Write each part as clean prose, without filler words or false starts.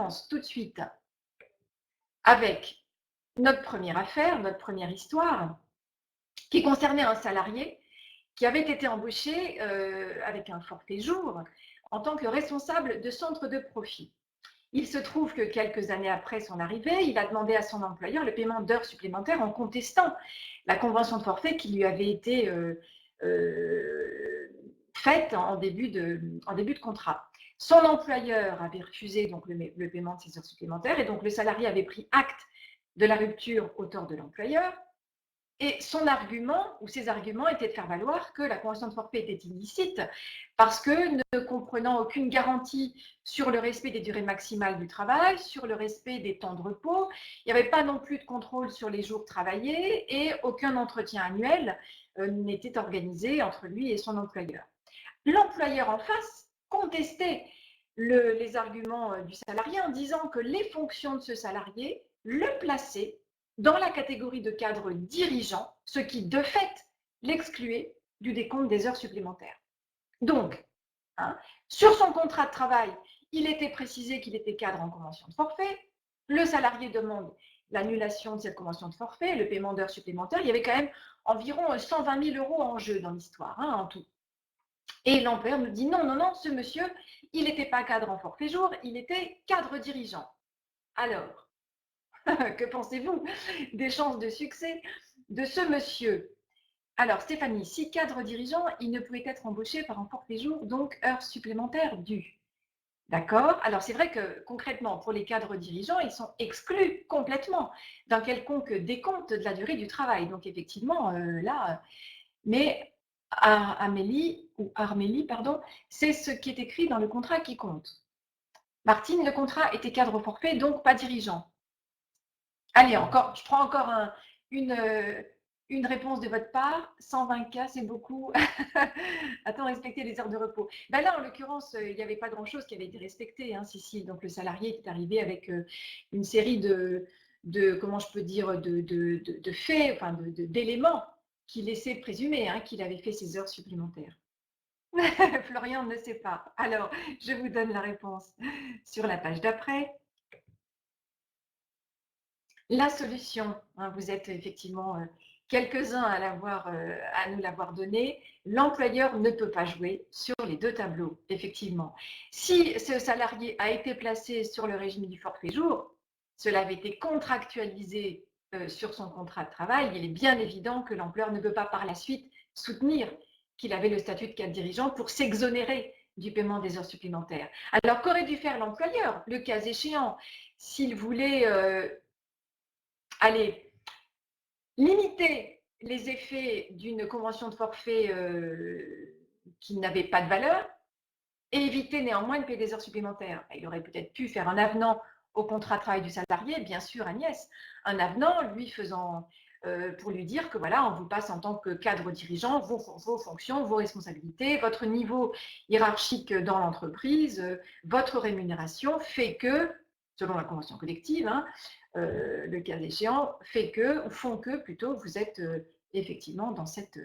commence tout de suite avec notre première affaire, notre première histoire, qui concernait un salarié qui avait été embauché avec un forfait jour en tant que responsable de centre de profit. Il se trouve que quelques années après son arrivée, il a demandé à son employeur le paiement d'heures supplémentaires en contestant la convention de forfait qui lui avait été faite en début de contrat. Son employeur avait refusé donc le paiement de ces heures supplémentaires et donc le salarié avait pris acte de la rupture au tort de l'employeur. Et son argument, ou ses arguments, étaient de faire valoir que la convention de forfait était illicite parce que, ne comprenant aucune garantie sur le respect des durées maximales du travail, sur le respect des temps de repos, il n'y avait pas non plus de contrôle sur les jours travaillés et aucun entretien annuel n'était organisé entre lui et son employeur. L'employeur en face contestait les arguments du salarié en disant que les fonctions de ce salarié le plaçaient dans la catégorie de cadre dirigeant, ce qui de fait l'excluait du décompte des heures supplémentaires. Donc, sur son contrat de travail, il était précisé qu'il était cadre en convention de forfait. Le salarié demande l'annulation de cette convention de forfait, le paiement d'heures supplémentaires. Il y avait quand même environ 120 000 € en jeu dans l'histoire, en tout. Et l'employeur nous dit non, non, non, ce monsieur, il n'était pas cadre en forfait jour, il était cadre dirigeant. Alors, que pensez-vous des chances de succès de ce monsieur? Alors, Stéphanie, si cadre dirigeant, il ne pouvait être embauché par un forfait jour, donc heures supplémentaires dues. D'accord? Alors, c'est vrai que concrètement, pour les cadres dirigeants, ils sont exclus complètement d'un quelconque décompte de la durée du travail. Donc, effectivement, là, mais Armélie, pardon, c'est ce qui est écrit dans le contrat qui compte. Martine, le contrat était cadre au forfait, donc pas dirigeant. Allez, je prends encore une réponse de votre part. 120 cas, c'est beaucoup. Attends, respecter les heures de repos. Ben là, en l'occurrence, il n'y avait pas grand-chose qui avait été respecté, Cécile. Donc, le salarié est arrivé avec une série de comment je peux dire, de faits, enfin, d'éléments qui laissaient présumer qu'il avait fait ses heures supplémentaires. Florian ne sait pas. Alors, je vous donne la réponse sur la page d'après. La solution, vous êtes effectivement quelques-uns à nous l'avoir donnée. L'employeur ne peut pas jouer sur les deux tableaux, effectivement. Si ce salarié a été placé sur le régime du forfait jour, cela avait été contractualisé sur son contrat de travail, il est bien évident que l'employeur ne peut pas par la suite soutenir qu'il avait le statut de cadre dirigeant pour s'exonérer du paiement des heures supplémentaires. Alors qu'aurait dû faire l'employeur, le cas échéant, s'il voulait limiter les effets d'une convention de forfait qui n'avait pas de valeur et éviter néanmoins de payer des heures supplémentaires. Il aurait peut-être pu faire un avenant au contrat de travail du salarié, bien sûr Agnès, un avenant lui faisant pour lui dire que voilà, on vous passe en tant que cadre dirigeant vos fonctions, vos responsabilités, votre niveau hiérarchique dans l'entreprise, votre rémunération fait que, selon la convention collective, le cas échéant, font que plutôt vous êtes effectivement dans cette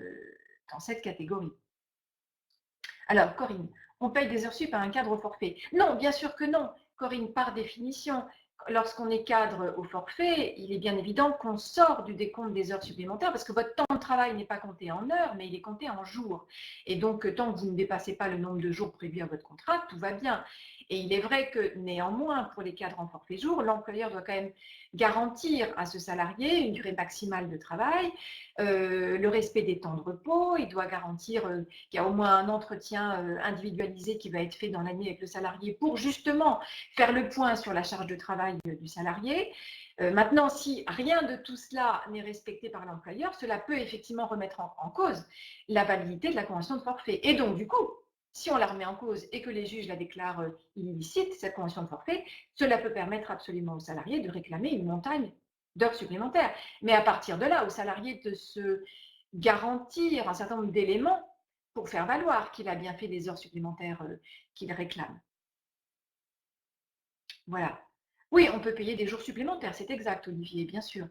catégorie. Alors, Corinne, on paye des heures sup à un cadre au forfait? Non, bien sûr que non. Corinne, par définition, lorsqu'on est cadre au forfait, il est bien évident qu'on sort du décompte des heures supplémentaires parce que votre temps de travail n'est pas compté en heures, mais il est compté en jours. Et donc, tant que vous ne dépassez pas le nombre de jours prévu à votre contrat, tout va bien. Et il est vrai que néanmoins, pour les cadres en forfait jour, l'employeur doit quand même garantir à ce salarié une durée maximale de travail, le respect des temps de repos, il doit garantir qu'il y a au moins un entretien individualisé qui va être fait dans l'année avec le salarié pour justement faire le point sur la charge de travail du salarié. Maintenant, si rien de tout cela n'est respecté par l'employeur, cela peut effectivement remettre en cause la validité de la convention de forfait. Et donc, du coup, si on la remet en cause et que les juges la déclarent illicite, cette convention de forfait, cela peut permettre absolument au salarié de réclamer une montagne d'heures supplémentaires. Mais à partir de là, au salarié de se garantir un certain nombre d'éléments pour faire valoir qu'il a bien fait des heures supplémentaires qu'il réclame. Voilà. Oui, on peut payer des jours supplémentaires, c'est exact, Olivier, bien sûr.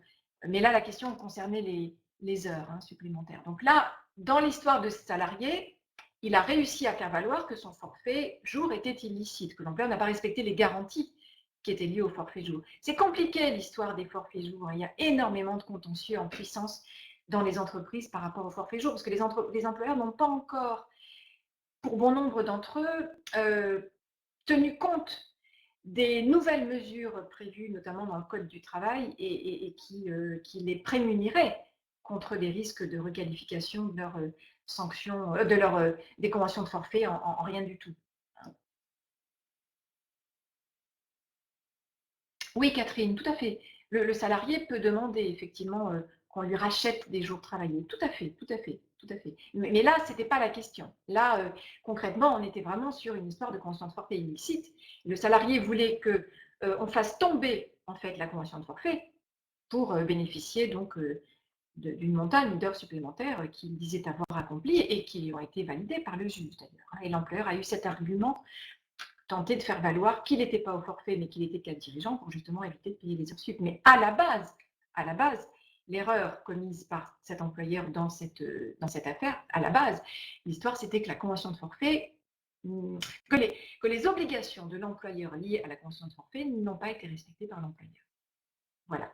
Mais là, la question concernait les heures supplémentaires. Donc là, dans l'histoire de ce salarié, il a réussi à faire valoir que son forfait jour était illicite, que l'employeur n'a pas respecté les garanties qui était lié au forfait jour. C'est compliqué l'histoire des forfaits jours, hein. Il y a énormément de contentieux en puissance dans les entreprises par rapport au forfait jour, parce que les employeurs n'ont pas encore, pour bon nombre d'entre eux, tenu compte des nouvelles mesures prévues, notamment dans le Code du travail, et qui les prémuniraient contre des risques de requalification de leurs sanctions, des conventions de forfait en rien du tout. Oui, Catherine, tout à fait. Le salarié peut demander effectivement qu'on lui rachète des jours travaillés. Tout à fait, tout à fait, tout à fait. Mais là, ce n'était pas la question. Là, concrètement, on était vraiment sur une histoire de convention de forfait illicite. Le salarié voulait que on fasse tomber en fait la convention de forfait pour bénéficier donc d'une montagne d'heures supplémentaires qu'il disait avoir accomplies et qui ont été validées par le juge d'ailleurs, hein. Et l'employeur a eu cet argument, tenter de faire valoir qu'il n'était pas au forfait, mais qu'il était cadre dirigeant pour justement éviter de payer les heures sup. Mais à la base, l'erreur commise par cet employeur dans cette affaire, à la base, l'histoire, c'était que la convention de forfait, que les obligations de l'employeur liées à la convention de forfait n'ont pas été respectées par l'employeur. Voilà.